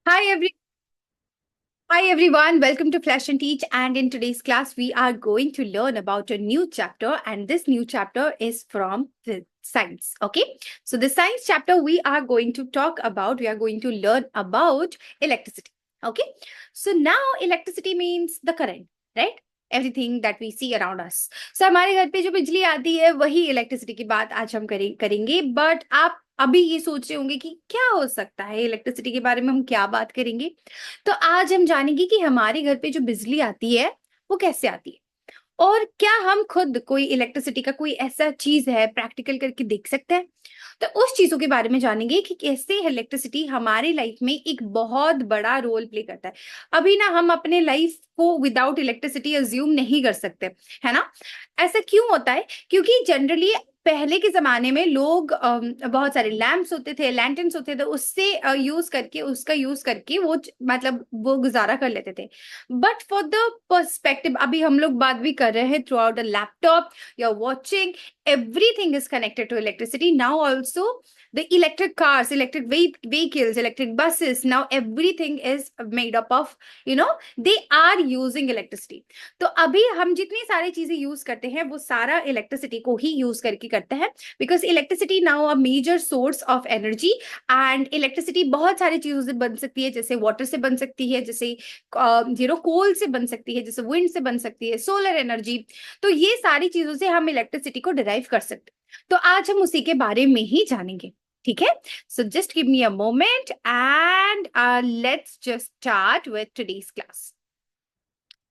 Hi every Hi everyone, welcome to Flash and Teach. And in today's class, we are going to learn about a new chapter, and this new chapter is from the science. Okay, so the science chapter we are going to learn about electricity. Okay, so now electricity means the current, right? Everything that we see around us. So हमारे घर पे जो बिजली आती है वही electricity की बात आज हम करेंगे. बट आप अभी ये सोच रहे होंगे कि क्या हो सकता है इलेक्ट्रिसिटी के बारे में, हम क्या बात करेंगे. तो आज हम जानेंगे कि हमारे घर पे जो बिजली आती है वो कैसे आती है, और क्या हम खुद कोई इलेक्ट्रिसिटी का कोई ऐसा चीज है प्रैक्टिकल करके देख सकते हैं. तो उस चीजों के बारे में जानेंगे कि कैसे इलेक्ट्रिसिटी हमारी लाइफ में एक बहुत बड़ा रोल प्ले करता है. अभी ना हम अपने लाइफ को विदाउट इलेक्ट्रिसिटी अज्यूम नहीं कर सकते, है ना. ऐसा क्यों होता है? क्योंकि जनरली पहले के जमाने में लोग बहुत सारे लैंप्स होते थे, लैंटर्न्स होते थे, उससे उसका यूज करके मतलब वो गुजारा कर लेते थे. बट फॉर द पर्सपेक्टिव, अभी हम लोग बात भी कर रहे हैं throughout the laptop, you are watching, everything is connected to electricity now. Also the electric cars, electric vehicles, electric buses, now everything is made up of, they are using electricity. तो अभी हम जितनी सारी चीजें use करते हैं वो सारा इलेक्ट्रिसिटी को ही यूज करके करते हैं, because electricity now a major source of energy. And electricity बहुत सारी चीजों से बन सकती है, जैसे वाटर से बन सकती है, जैसे कोल से बन सकती है, जैसे विंड से बन सकती है, सोलर एनर्जी. तो ये सारी चीजों से हम इलेक्ट्रिसिटी को डिराइव कर सकते हैं. तो आज हम उसी के बारे में ही जानेंगे. ठीक है. So just give me a moment and let's just start with today's class.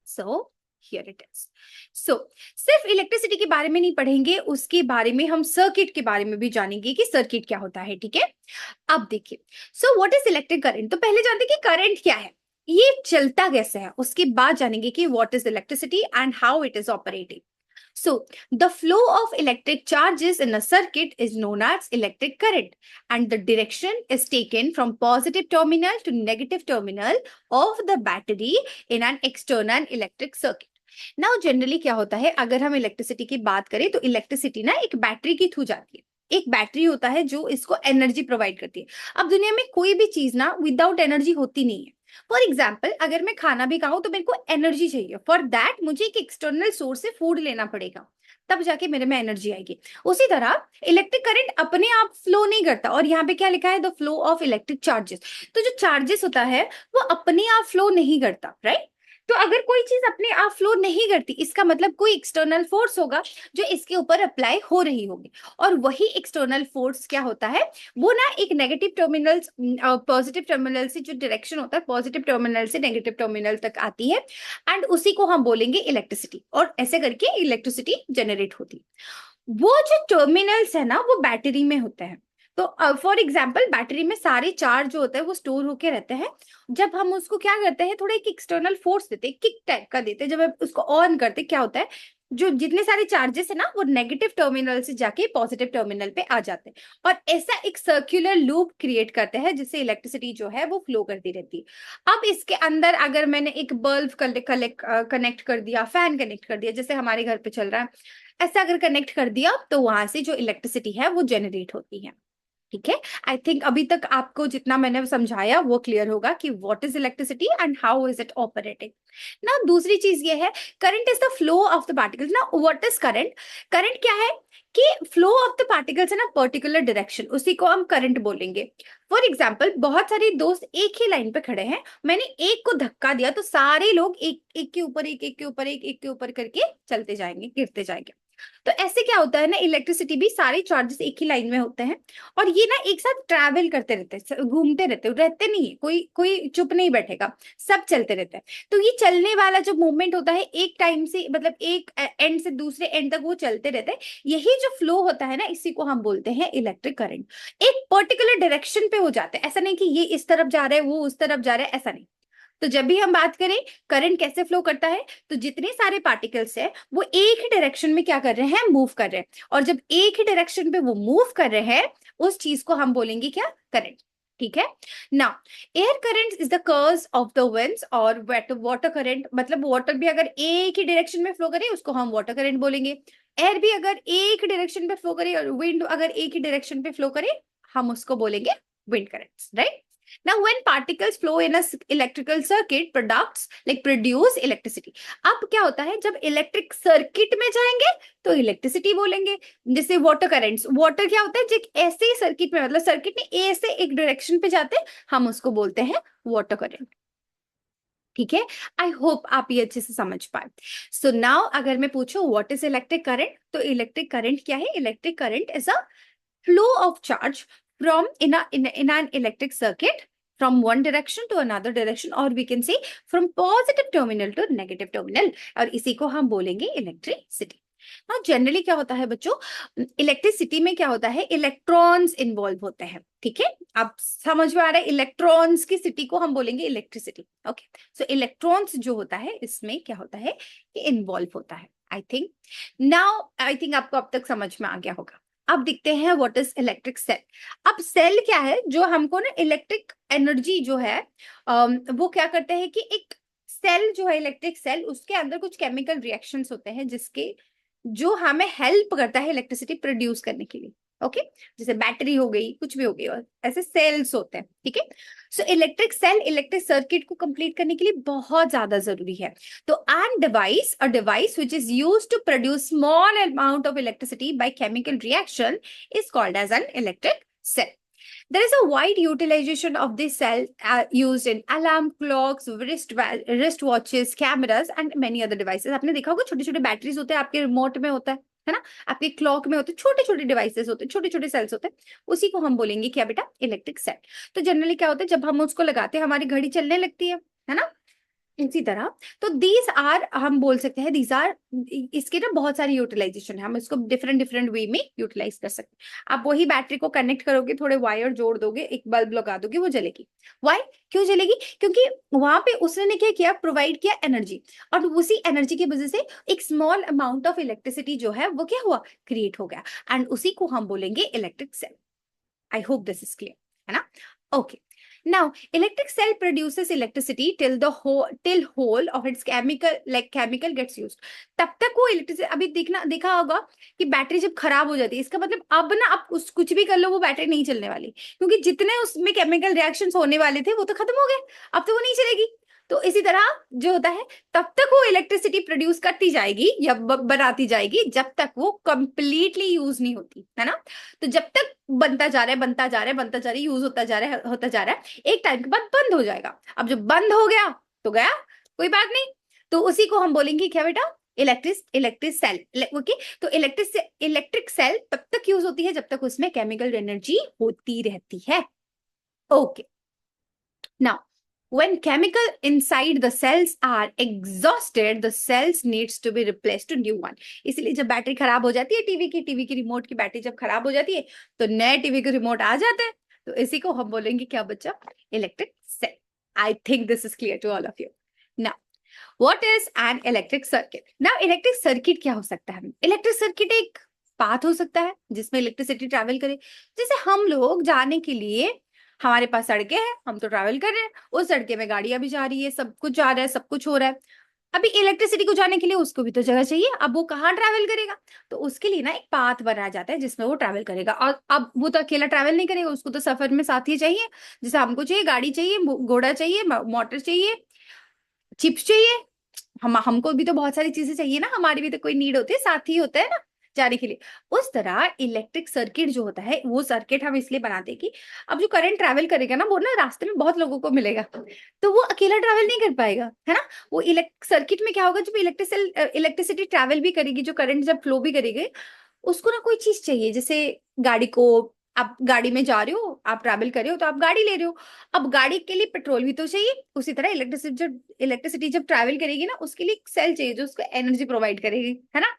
So here it is. So सिर्फ इलेक्ट्रिसिटी के बारे में नहीं पढ़ेंगे, उसके बारे में हम सर्किट के बारे में भी जानेंगे कि सर्किट क्या होता है. ठीक है. अब देखिए, so what is electric current. तो पहले जानते हैं कि करंट क्या है, ये चलता कैसे है. उसके बाद जानेंगे कि what is electricity and how it is operating. So, the flow of electric charges in a circuit is known as electric current, and the direction is taken from positive terminal to negative terminal of the battery in an external electric circuit. Now, generally क्या होता है, अगर हम electricity की बात करें तो electricity ना एक बैटरी के थ्रू जाती है. एक बैटरी होता है जो इसको एनर्जी प्रोवाइड करती है. अब दुनिया में कोई भी चीज ना विदाउट एनर्जी होती नहीं है. फॉर एग्जाम्पल, अगर मैं खाना भी खाऊं तो मेरे को एनर्जी चाहिए. फॉर दैट मुझे एक एक्सटर्नल सोर्स से फूड लेना पड़ेगा, तब जाके मेरे में एनर्जी आएगी. उसी तरह इलेक्ट्रिक करंट अपने आप फ्लो नहीं करता. और यहाँ पे क्या लिखा है, the flow of electric charges. तो जो चार्जेस होता है वो अपने आप फ्लो नहीं करता, राइट. तो अगर कोई चीज अपने आप फ्लो नहीं करती, इसका मतलब कोई एक्सटर्नल फोर्स होगा जो इसके ऊपर अप्लाई हो रही होगी. और वही एक्सटर्नल फोर्स क्या होता है, वो ना एक नेगेटिव टर्मिनल, पॉजिटिव टर्मिनल से जो डायरेक्शन होता है पॉजिटिव टर्मिनल से नेगेटिव टर्मिनल तक आती है, एंड उसी को हम बोलेंगे इलेक्ट्रिसिटी. और ऐसे करके इलेक्ट्रिसिटी जनरेट होती है. वो जो टर्मिनल्स है ना वो बैटरी में होते हैं. तो फॉर एग्जाम्पल, बैटरी में सारे चार्ज जो होता है वो स्टोर होके रहते हैं. जब हम उसको क्या करते हैं, थोड़ा एक एक्सटर्नल फोर्स देते हैं, किक टाइप का देते हैं, जब हम उसको ऑन करते क्या होता है, जो जितने सारे चार्जेस है ना वो नेगेटिव टर्मिनल से जाके पॉजिटिव टर्मिनल पे आ जाते हैं. और ऐसा एक सर्कुलर लूप क्रिएट करते हैं जिससे इलेक्ट्रिसिटी जो है वो फ्लो करती रहती है. अब इसके अंदर अगर मैंने एक बल्ब कनेक्ट कर दिया, फैन कनेक्ट कर दिया, जैसे हमारे घर पे चल रहा है, ऐसा अगर कनेक्ट कर दिया तो वहां से जो इलेक्ट्रिसिटी है वो जनरेट होती है. ठीक है. आई थिंक अभी तक आपको जितना मैंने समझाया वो क्लियर होगा कि what is electricity and how is it operating. ना दूसरी चीज ये है, current is the flow of the particles. ना व्हाट इज करंट. करंट क्या है कि फ्लो ऑफ द पार्टिकल्स है ना पर्टिकुलर डायरेक्शन, उसी को हम करंट बोलेंगे. फॉर एग्जाम्पल, बहुत सारे दोस्त एक ही लाइन पे खड़े हैं, मैंने एक को धक्का दिया तो सारे लोग एक एक के ऊपर एक, एक के ऊपर एक के ऊपर करके चलते जाएंगे, गिरते जाएंगे. तो ऐसे क्या होता है ना, इलेक्ट्रिसिटी भी सारे चार्जेस एक ही लाइन में होते हैं, और ये ना एक साथ ट्रैवल करते रहते हैं, घूमते रहते नहीं है, कोई कोई चुप नहीं बैठेगा, सब चलते रहते हैं. तो ये चलने वाला जो मूवमेंट होता है एक टाइम से, मतलब एक एंड से दूसरे एंड तक वो चलते रहते हैं. यही जो फ्लो होता है ना, इसी को हम बोलते हैं इलेक्ट्रिक करंट. एक पर्टिकुलर डायरेक्शन पे हो जाते हैं, ऐसा नहीं कि ये इस तरफ जा रहा है वो उस तरफ जा रहा है, ऐसा नहीं. तो जब भी हम बात करें करंट कैसे फ्लो करता है, तो जितने सारे पार्टिकल्स हैं वो एक ही डायरेक्शन में क्या कर रहे हैं, मूव कर रहे हैं. और जब एक ही डायरेक्शन पे वो मूव कर रहे हैं, उस चीज को हम बोलेंगे क्या, करंट. ठीक है. Now, air current is the curves of the winds. और वाटर करंट, मतलब वाटर भी अगर एक ही डायरेक्शन में फ्लो करे उसको हम वाटर करंट बोलेंगे. एयर भी अगर एक ही डायरेक्शन पे फ्लो करे, और विंड अगर एक ही डायरेक्शन पे फ्लो करे, हम उसको बोलेंगे wind currents, right. Now, when particles flow in a electrical circuit, produce electricity. अब क्या होता है, जब इलेक्ट्रिक सर्किट में जाएंगे तो इलेक्ट्रिसिटी बोलेंगे. जैसे वाटर करेंट्स, वाटर क्या होता है, जो ऐसे ही सर्किट में, मतलब सर्किट में ए से एक डायरेक्शन पे जाते हैं, हम उसको बोलते हैं वाटर करंट. ठीक है, आई होप आप ये अच्छे से समझ पाए. सो नाउ अगर मैं पूछूं व्हाट इज इलेक्ट्रिक करंट, तो इलेक्ट्रिक करंट क्या है? Electric current is a flow of charge from in an electric circuit from one direction to another direction, or we can say from positive terminal to negative terminal, और इसी को हम बोलेंगे electricity. ना generally क्या होता है बच्चों, इलेक्ट्रिसिटी में क्या होता है, इलेक्ट्रॉन्स इन्वॉल्व होते हैं. ठीक है, आप समझ में आ रहा है, इलेक्ट्रॉन्स की सिटी को हम बोलेंगे इलेक्ट्रिसिटी. ओके, सो इलेक्ट्रॉन्स जो होता है इसमें क्या होता है, ये इन्वॉल्व होता है. आई थिंक आपको अब तक समझ में आ गया होगा. अब देखते हैं व्हाट इज इलेक्ट्रिक सेल. अब सेल क्या है, जो हमको ना इलेक्ट्रिक एनर्जी जो है वो क्या करते हैं कि एक सेल जो है, इलेक्ट्रिक सेल, उसके अंदर कुछ केमिकल रिएक्शंस होते हैं जिसके जो हमें हेल्प करता है इलेक्ट्रिसिटी प्रोड्यूस करने के लिए. ओके, जैसे बैटरी हो गई, कुछ भी हो गई, और ऐसे सेल्स होते हैं. ठीक है, so electric cell electric circuit को कंप्लीट करने के लिए बहुत ज्यादा जरूरी है. तो a device which is used to produce small amount of electricity by chemical reaction is called as an electric cell. There is a wide utilization of this cell used in alarm clocks, wrist watches, cameras and many other devices. आपने देखा होगा छोटे छोटे batteries होते हैं, आपके remote में होता है ना, आपके क्लॉक में होते हैं, छोटे छोटे डिवाइसेस होते हैं, छोटे छोटे सेल्स होते हैं. उसी को हम बोलेंगे क्या बेटा, इलेक्ट्रिक सेल. तो जनरली क्या होता है, जब हम उसको लगाते हैं हमारी घड़ी चलने लगती है ना, इसी तरह. तो दीज आर, हम बोल सकते हैं दीज आर, इसके ना बहुत सारी यूटिलाइजेशन है, हम इसको डिफरेंट डिफरेंट वे में यूटिलाइज कर सकते हैं. आप वही बैटरी को कनेक्ट करोगे, थोड़े वायर जोड़ दोगे, एक बल्ब लगा दोगे, वो जलेगी. वाई, क्यों जलेगी? क्योंकि वहां पे उसने क्या किया, प्रोवाइड किया एनर्जी, और उसी एनर्जी की वजह से एक स्मॉल अमाउंट ऑफ इलेक्ट्रिसिटी जो है वो क्या हुआ, क्रिएट हो गया, एंड उसी को हम बोलेंगे electric cell. I hope this is clear, है ना. Okay, now electric cell produces electricity till whole of its chemical gets used. तब तक वो इलेक्ट्रिसिटी, अभी देखा होगा कि बैटरी जब खराब हो जाती है, इसका मतलब अब ना आप कुछ भी कर लो, वो बैटरी नहीं चलने वाली, क्योंकि जितने उसमें केमिकल रिएक्शंस होने वाले थे वो तो खत्म हो गए, अब तो वो नहीं चलेगी. तो इसी तरह जो होता है, तब तक वो इलेक्ट्रिसिटी प्रोड्यूस करती जाएगी या बनाती जाएगी जब तक वो कंप्लीटली यूज नहीं होती, है ना. तो जब तक बनता जा रहा है, बनता जा रहा है, बनता जा रहा है, यूज होता जा रहा है, होता जा रहा है, एक टाइम के बाद बंद हो जाएगा. अब जब बंद हो गया तो गया, कोई बात नहीं. तो उसी को हम बोलेंगे क्या बेटा, इलेक्ट्रिक सेल. ओके, तो इलेक्ट्रिक सेल तब तक यूज होती है जब तक उसमें केमिकल एनर्जी होती रहती है. Okay, now when chemical inside the cells are exhausted, the cells needs to be replaced to new one. इसलिए जब बैटरी खराब हो जाती है, टीवी की रिमोट की बैटरी जब खराब हो जाती है, तो नए टीवी के रिमोट आ जाते हैं. तो इसी को हम बोलेंगे क्या बच्चा, electric cell. I think this is clear to all of you. Now what is an electric circuit. Now electric circuit क्या हो सकता है? इलेक्ट्रिक सर्किट एक पाथ हो सकता है जिसमें इलेक्ट्रिसिटी ट्रैवल करे. जैसे हम लोग जाने के लिए, हमारे पास सड़कें हैं, हम तो ट्रैवल कर रहे हैं, उस सड़के में गाड़ियां भी जा रही है, सब कुछ जा रहा है, सब कुछ हो रहा है. अभी इलेक्ट्रिसिटी को जाने के लिए उसको भी तो जगह चाहिए. अब वो कहाँ ट्रैवल करेगा? तो उसके लिए ना एक पाथ बनाया जाता है जिसमें वो ट्रैवल करेगा. और अब वो तो अकेला ट्रैवल नहीं करेगा, उसको तो सफर में साथी चाहिए. जैसे हमको चाहिए, गाड़ी चाहिए, घोड़ा चाहिए, मोटर चाहिए, चिप्स चाहिए, हमको भी तो बहुत सारी चीजें चाहिए ना, हमारी भी तो कोई नीड होती है, साथी होता है ना जाने के लिए. उस तरह इलेक्ट्रिक सर्किट जो होता है, वो सर्किट हम इसलिए बनाते हैं कि अब जो करंट ट्रैवल करेगा ना, वो ना रास्ते में बहुत लोगों को मिलेगा, तो वो अकेला ट्रैवल नहीं कर पाएगा, है ना. वो सर्किट में क्या होगा, जब इलेक्ट्रिसिटी ट्रैवल भी करेगी, जो करंट जब फ्लो भी करेगी, उसको ना कोई चीज चाहिए. जैसे गाड़ी को, आप गाड़ी में जा रहे हो, आप ट्रैवल कर रहे हो, तो आप गाड़ी ले रहे हो, अब गाड़ी के लिए पेट्रोल भी तो चाहिए. उसी तरह इलेक्ट्रिसिटी जब ट्रैवल करेगी ना, उसके लिए एक सेल चाहिए जो उसको एनर्जी प्रोवाइड करेगी, है ना.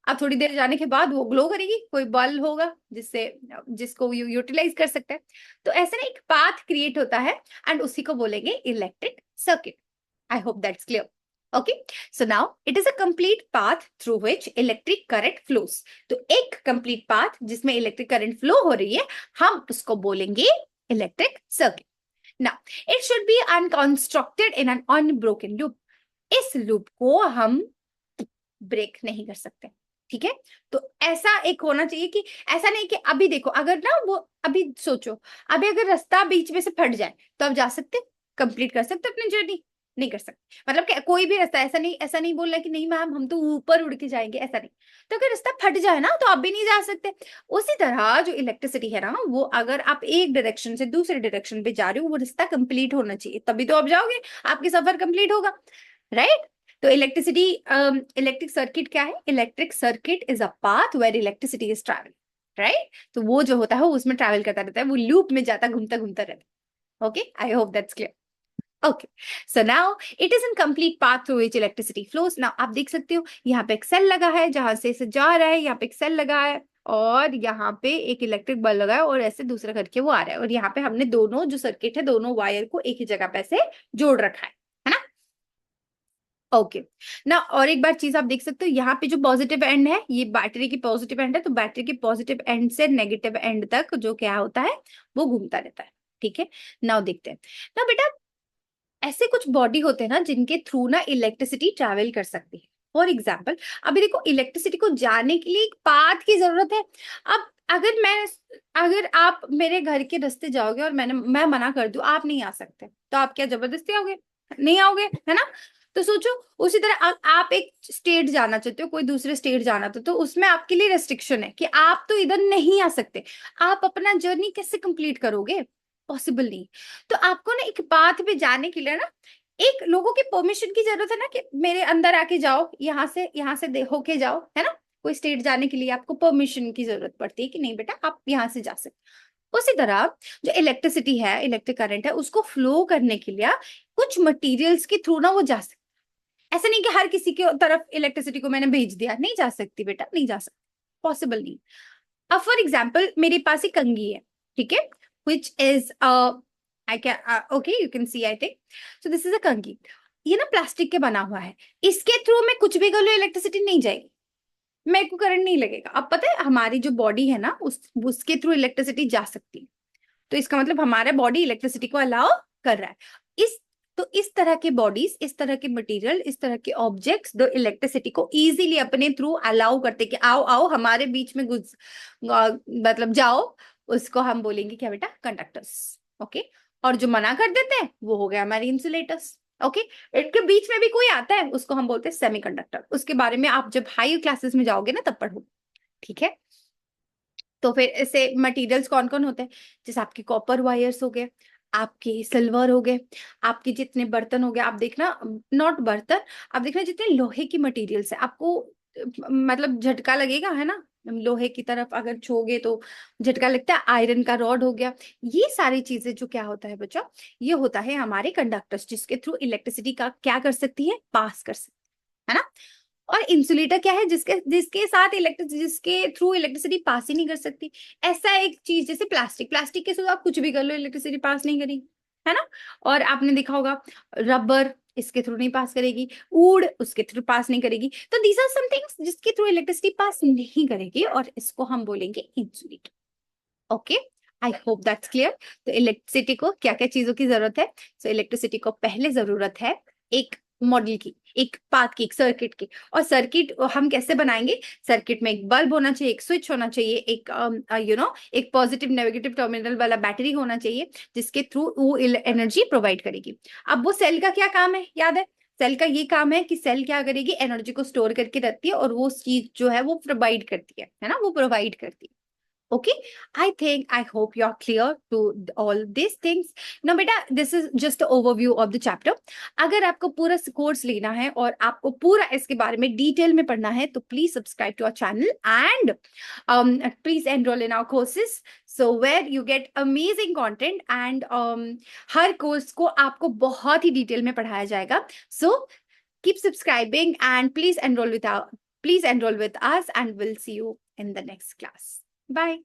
अब थोड़ी देर जाने के बाद वो ग्लो करेगी, कोई बल्ब होगा जिसको यूटिलाइज कर सकते हैं. तो ऐसे ना एक पाथ क्रिएट होता है, एंड उसी को बोलेंगे electric circuit. I hope that's clear. Okay, so now it is a complete path through which electric current flows. तो एक complete path जिसमें electric current flow हो रही है, हम उसको बोलेंगे electric circuit. Now, it should be unconstructed in an unbroken loop. इस loop को हम ब्रेक नहीं कर सकते. ठीक है। तो ऐसा एक होना चाहिए कि ऐसा नहीं कि अभी देखो, अगर ना वो अभी सोचो, अभी अगर रास्ता बीच में से फट जाए तो आप जा सकते, कंप्लीट कर सकते अपनी जर्नी? नहीं कर सकते। मतलब कोई भी रास्ता, ऐसा नहीं बोल रहा कि नहीं मैम हम तो ऊपर उड़ के जाएंगे, ऐसा नहीं। तो अगर रास्ता फट जाए ना तो आप भी नहीं जा सकते। उसी तरह जो इलेक्ट्रिसिटी है ना, वो अगर आप एक डायरेक्शन से दूसरे डायरेक्शन पे जा रहे हो, वो रास्ता कंप्लीट होना चाहिए, तभी तो आप जाओगे, आपकी सफर कंप्लीट होगा, राइट। तो इलेक्ट्रिसिटी, इलेक्ट्रिक सर्किट क्या है? Electric circuit is a path where electricity is travelling, right. तो वो जो होता है वो उसमें ट्रैवल करता रहता है, वो लूप में जाता घूमता घूमता रहता है। Okay, I hope that's clear. Okay, so now it is in complete path through which electricity flows. Now आप देख सकते हो यहाँ पे एक सेल लगा है, जहां से इसे जा रहा है, यहाँ पे एक सेल लगा है, और यहाँ पे एक इलेक्ट्रिक बल्ब लगा है, और ऐसे दूसरा करके वो आ रहा है, और यहाँ पे हमने दोनों जो सर्किट है, दोनों वायर को एक ही जगह पे ऐसे जोड़ रखा है ना। ओके, ना और एक बार चीज आप देख सकते हो, यहाँ पे जो पॉजिटिव एंड है ये बैटरी की पॉजिटिव एंड है, तो बैटरी की पॉजिटिव एंड से नेगेटिव एंड तक जो क्या होता है वो घूमता रहता है, ठीक है। नाउ देखते हैं ना बेटा, ऐसे कुछ बॉडी होते हैं ना जिनके थ्रू ना इलेक्ट्रिसिटी ट्रैवल कर सकती है। फॉर एग्जाम्पल, अभी देखो इलेक्ट्रिसिटी को जाने के लिए एक पाथ की जरूरत है। अब अगर आप मेरे घर के रास्ते जाओगे और मैं मना कर दूं आप नहीं आ सकते, तो आप क्या जबरदस्ती आओगे? नहीं आओगे, है ना। तो सोचो, उसी तरह आप एक स्टेट जाना चाहते हो, कोई दूसरे स्टेट जाना तो उसमें आपके लिए रेस्ट्रिक्शन है कि आप तो इधर नहीं आ सकते। आप अपना जर्नी कैसे कंप्लीट करोगे? पॉसिबल नहीं। तो आपको ना एक पाथ पे जाने के लिए ना एक लोगों की परमिशन की जरूरत है ना, कि मेरे अंदर आके जाओ, यहाँ से होके जाओ, है ना। कोई स्टेट जाने के लिए आपको परमिशन की जरूरत पड़ती है कि नहीं बेटा आप यहाँ से जा सकते। उसी तरह जो इलेक्ट्रिसिटी है, इलेक्ट्रिक करंट है, उसको फ्लो करने के लिए कुछ मटेरियल्स के थ्रू ना वो जा सकती। ऐसा नहीं कि हर किसी की तरफ इलेक्ट्रिसिटी को मैंने भेज दिया, नहीं जा सकती बेटा, नहीं जा सकती, पॉसिबल नहीं। अब फॉर एग्जाम्पल मेरे पास एक कंघी है, ठीक है, which is I can okay you can see I think so this is a कंघी। ये ना प्लास्टिक के बना हुआ है, इसके थ्रू मैं कुछ भी कर लो इलेक्ट्रिसिटी नहीं जाएगी, मेरे को करंट नहीं लगेगा। अब पता है हमारी जो बॉडी है ना उसके थ्रू इलेक्ट्रिसिटी जा सकती है, तो इसका मतलब हमारा बॉडी इलेक्ट्रिसिटी को अलाउ कर रहा है। इस तो इस तरह के बॉडीज, इस तरह के मटेरियल, इस तरह के ऑब्जेक्ट्स जो इलेक्ट्रिसिटी को इजीली अपने थ्रू अलाउ करते कि आओ आओ हमारे बीच में मतलब जाओ, उसको हम बोलेंगे क्या बेटा? कंडक्टर्स। ओके, और जो मना कर देते हैं वो हो गया हमारे इंसुलेटर्स। ओके, इनके बीच में भी कोई आता है उसको हम बोलते हैं सेमीकंडक्टर। उसके बारे में आप जब हाई क्लासेस में जाओगे ना तब पढ़ोगे, ठीक है। तो फिर ऐसे मटेरियल्स कौन कौन होते हैं? जैसे आपके कॉपर वायर्स हो गए, आपके सिल्वर हो गए, आपके जितने बर्तन हो गए, आप देखना, नॉट बर्तन, आप देखना जितने लोहे की मटेरियल्स है आपको मतलब झटका लगेगा, है ना। लोहे की तरफ अगर छूओगे तो झटका लगता है। आयरन का रॉड हो गया, ये सारी चीजें जो क्या होता है बच्चा, ये होता है हमारे कंडक्टर्स, जिसके थ्रू इलेक्ट्रिसिटी का क्या कर सकती है? पास कर सकती है ना। और इंसुलेटर क्या है? जिसके जिसके साथ इलेक्ट्रिक जिसके थ्रू इलेक्ट्रिसिटी पास ही नहीं कर सकती। ऐसा एक चीज जैसे प्लास्टिक, प्लास्टिक के थ्रू आप कुछ भी कर लो इलेक्ट्रिसिटी पास नहीं करेगी, है ना। और आपने देखा होगा रबर, इसके थ्रू नहीं पास करेगी, वुड उसके थ्रू पास नहीं करेगी। तो दीज आर सम थिंग्स जिसके थ्रू इलेक्ट्रिसिटी पास नहीं करेगी, और इसको हम बोलेंगे insulator. Okay, I hope that's clear. तो इलेक्ट्रिसिटी को क्या क्या चीजों की जरूरत है? सो इलेक्ट्रिसिटी को पहले जरूरत है एक मॉडल की, एक पाथ की, एक सर्किट की। और सर्किट हम कैसे बनाएंगे? सर्किट में एक बल्ब होना चाहिए, एक स्विच होना चाहिए, एक एक पॉजिटिव नेगेटिव टर्मिनल वाला बैटरी होना चाहिए, जिसके थ्रू वो एनर्जी प्रोवाइड करेगी। अब वो सेल का क्या काम है? याद है, सेल का ये काम है कि सेल क्या करेगी? एनर्जी को स्टोर करके रखती है, और वो चीज जो है वो प्रोवाइड करती है ना, वो प्रोवाइड करती है। Okay, I hope you're clear to all these things. Now, beta, this is just an overview of the chapter. अगर आपको पूरा कोर्स लेना है और आपको पूरा इसके बारे में डिटेल में पढ़ना है, तो please subscribe to our channel and please enroll in our courses. So where you get amazing content and her course को आपको बहुत ही डिटेल में पढ़ाया जाएगा. So keep subscribing and please enroll with us, and we'll see you in the next class. Bye.